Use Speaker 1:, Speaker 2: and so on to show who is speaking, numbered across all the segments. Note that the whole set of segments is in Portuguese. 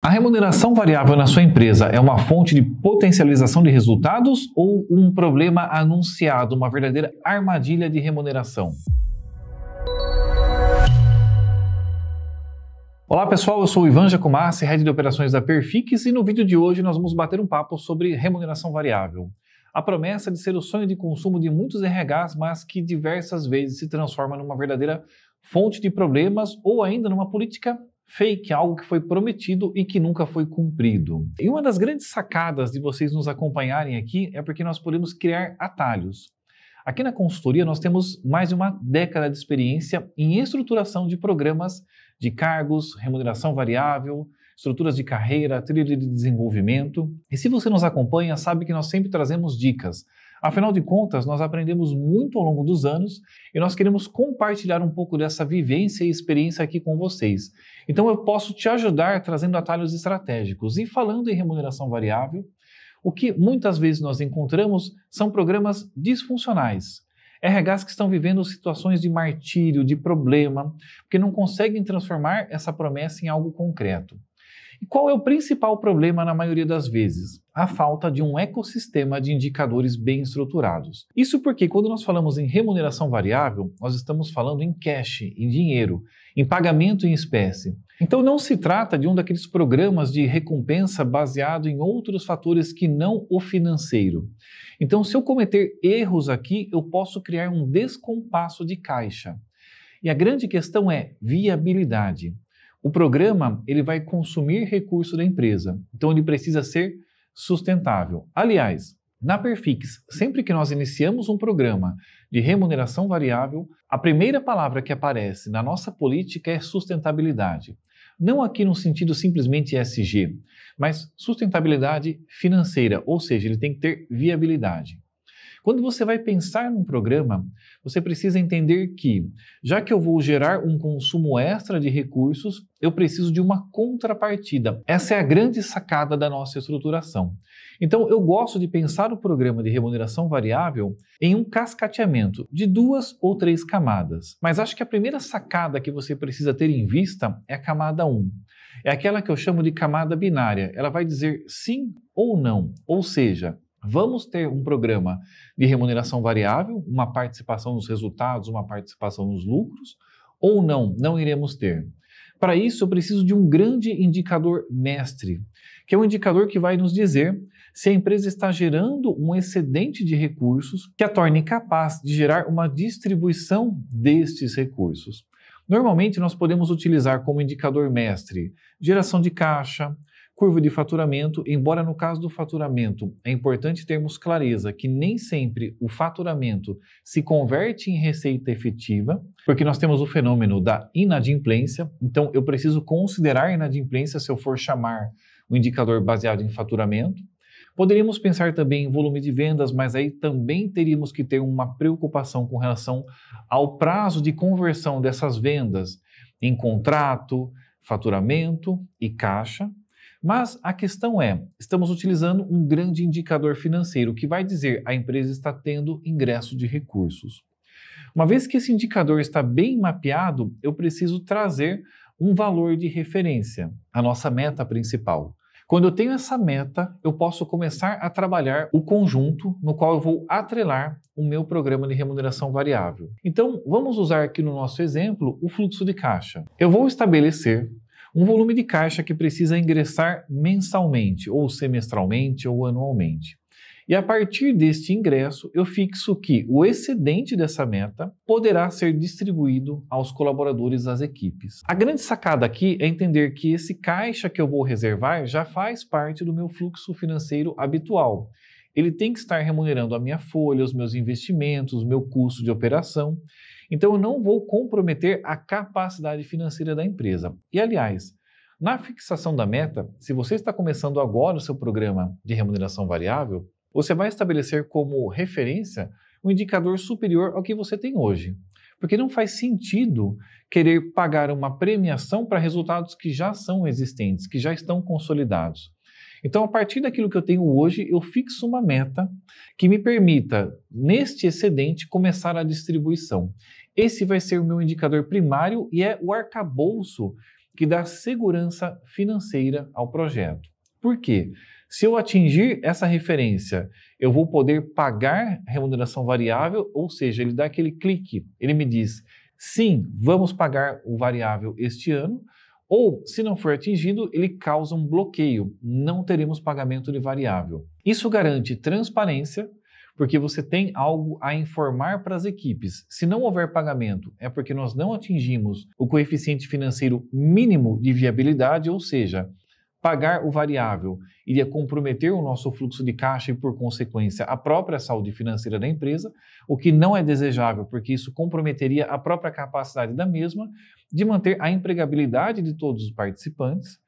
Speaker 1: A remuneração variável na sua empresa é uma fonte de potencialização de resultados ou um problema anunciado, uma verdadeira armadilha de remuneração? Olá pessoal, eu sou o Ivan Giacomassi, Head de Operações da Perfix, e no vídeo de hoje nós vamos bater um papo sobre remuneração variável. A promessa de ser o sonho de consumo de muitos RHs, mas que diversas vezes se transforma numa verdadeira fonte de problemas ou ainda numa política fake, algo que foi prometido e que nunca foi cumprido. E uma das grandes sacadas de vocês nos acompanharem aqui é porque nós podemos criar atalhos. Aqui na consultoria nós temos mais de uma década de experiência em estruturação de programas de cargos, remuneração variável, estruturas de carreira, trilha de desenvolvimento. E se você nos acompanha, sabe que nós sempre trazemos dicas. Afinal de contas, nós aprendemos muito ao longo dos anos e nós queremos compartilhar um pouco dessa vivência e experiência aqui com vocês. Então eu posso te ajudar trazendo atalhos estratégicos. E falando em remuneração variável, o que muitas vezes nós encontramos são programas disfuncionais. RHs que estão vivendo situações de martírio, de problema, porque não conseguem transformar essa promessa em algo concreto. E qual é o principal problema na maioria das vezes? A falta de um ecossistema de indicadores bem estruturados. Isso porque quando nós falamos em remuneração variável, nós estamos falando em cash, em dinheiro, em pagamento em espécie. Então não se trata de um daqueles programas de recompensa baseado em outros fatores que não o financeiro. Então se eu cometer erros aqui, eu posso criar um descompasso de caixa. E a grande questão é viabilidade. O programa ele vai consumir recurso da empresa, então ele precisa ser sustentável. Aliás, na Perfix, sempre que nós iniciamos um programa de remuneração variável, a primeira palavra que aparece na nossa política é sustentabilidade. Não aqui no sentido simplesmente ESG, mas sustentabilidade financeira, ou seja, ele tem que ter viabilidade. Quando você vai pensar num programa, você precisa entender que, já que eu vou gerar um consumo extra de recursos, eu preciso de uma contrapartida. Essa é a grande sacada da nossa estruturação. Então, eu gosto de pensar o programa de remuneração variável em um cascateamento de 2 ou 3 camadas. Mas acho que a primeira sacada que você precisa ter em vista é a camada 1. É aquela que eu chamo de camada binária. Ela vai dizer sim ou não, ou seja, vamos ter um programa de remuneração variável, uma participação nos resultados, uma participação nos lucros, ou não, não iremos ter. Para isso, eu preciso de um grande indicador mestre, que é um indicador que vai nos dizer se a empresa está gerando um excedente de recursos que a torne capaz de gerar uma distribuição destes recursos. Normalmente, nós podemos utilizar como indicador mestre geração de caixa, curva de faturamento, embora no caso do faturamento é importante termos clareza que nem sempre o faturamento se converte em receita efetiva, porque nós temos o fenômeno da inadimplência, então eu preciso considerar inadimplência se eu for chamar o indicador baseado em faturamento. Poderíamos pensar também em volume de vendas, mas aí também teríamos que ter uma preocupação com relação ao prazo de conversão dessas vendas em contrato, faturamento e caixa. Mas a questão é, estamos utilizando um grande indicador financeiro que vai dizer a empresa está tendo ingresso de recursos. Uma vez que esse indicador está bem mapeado, eu preciso trazer um valor de referência, a nossa meta principal. Quando eu tenho essa meta, eu posso começar a trabalhar o conjunto no qual eu vou atrelar o meu programa de remuneração variável. Então, vamos usar aqui no nosso exemplo o fluxo de caixa. Eu vou estabelecer um volume de caixa que precisa ingressar mensalmente, ou semestralmente, ou anualmente. E a partir deste ingresso, eu fixo que o excedente dessa meta poderá ser distribuído aos colaboradores das equipes. A grande sacada aqui é entender que esse caixa que eu vou reservar já faz parte do meu fluxo financeiro habitual. Ele tem que estar remunerando a minha folha, os meus investimentos, o meu custo de operação. Então eu não vou comprometer a capacidade financeira da empresa. E aliás, na fixação da meta, se você está começando agora o seu programa de remuneração variável, você vai estabelecer como referência um indicador superior ao que você tem hoje. Porque não faz sentido querer pagar uma premiação para resultados que já são existentes, que já estão consolidados. Então, a partir daquilo que eu tenho hoje, eu fixo uma meta que me permita, neste excedente, começar a distribuição. Esse vai ser o meu indicador primário e é o arcabouço que dá segurança financeira ao projeto. Por quê? Se eu atingir essa referência, eu vou poder pagar remuneração variável, ou seja, ele dá aquele clique, ele me diz, sim, vamos pagar o variável este ano, ou, se não for atingido, ele causa um bloqueio, não teremos pagamento de variável. Isso garante transparência, porque você tem algo a informar para as equipes. Se não houver pagamento, é porque nós não atingimos o coeficiente financeiro mínimo de viabilidade, ou seja, pagar o variável iria comprometer o nosso fluxo de caixa e, por consequência, a própria saúde financeira da empresa, o que não é desejável, porque isso comprometeria a própria capacidade da mesma de manter a empregabilidade de todos os participantes.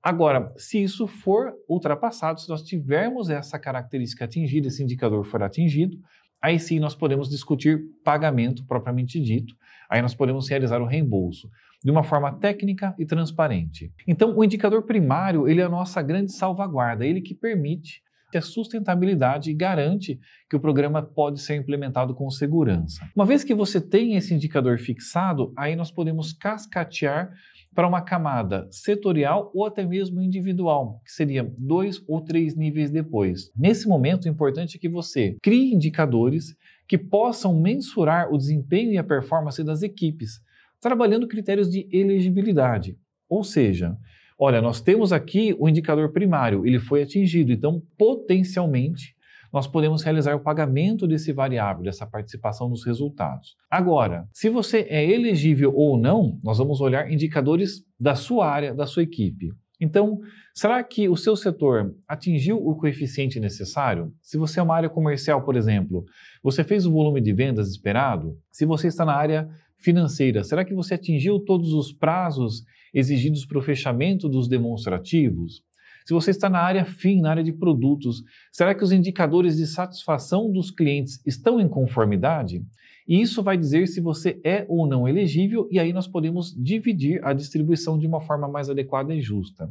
Speaker 1: Agora, se isso for ultrapassado, se nós tivermos essa característica atingida, esse indicador for atingido, aí sim nós podemos discutir pagamento propriamente dito, aí nós podemos realizar o reembolso de uma forma técnica e transparente. Então, o indicador primário, ele é a nossa grande salvaguarda, ele que permite a sustentabilidade e garante que o programa pode ser implementado com segurança. Uma vez que você tem esse indicador fixado, aí nós podemos cascatear para uma camada setorial ou até mesmo individual, que seria 2 ou 3 níveis depois. Nesse momento, o importante é que você crie indicadores que possam mensurar o desempenho e a performance das equipes, trabalhando critérios de elegibilidade. Ou seja, olha, nós temos aqui o indicador primário, ele foi atingido, então potencialmente nós podemos realizar o pagamento desse variável, dessa participação nos resultados. Agora, se você é elegível ou não, nós vamos olhar indicadores da sua área, da sua equipe. Então, será que o seu setor atingiu o coeficiente necessário? Se você é uma área comercial, por exemplo, você fez o volume de vendas esperado? Se você está na área financeira, será que você atingiu todos os prazos exigidos para o fechamento dos demonstrativos? Se você está na área FIM, na área de produtos, será que os indicadores de satisfação dos clientes estão em conformidade? E isso vai dizer se você é ou não elegível, e aí nós podemos dividir a distribuição de uma forma mais adequada e justa.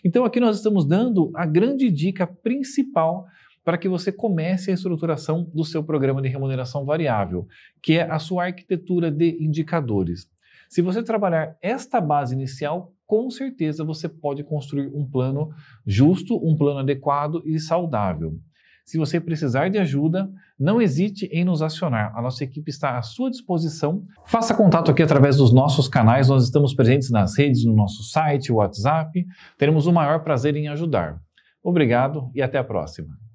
Speaker 1: Então aqui nós estamos dando a grande dica principal para que você comece a estruturação do seu programa de remuneração variável, que é a sua arquitetura de indicadores. Se você trabalhar esta base inicial, com certeza você pode construir um plano justo, um plano adequado e saudável. Se você precisar de ajuda, não hesite em nos acionar. A nossa equipe está à sua disposição. Faça contato aqui através dos nossos canais. Nós estamos presentes nas redes, no nosso site, WhatsApp. Teremos o maior prazer em ajudar. Obrigado e até a próxima.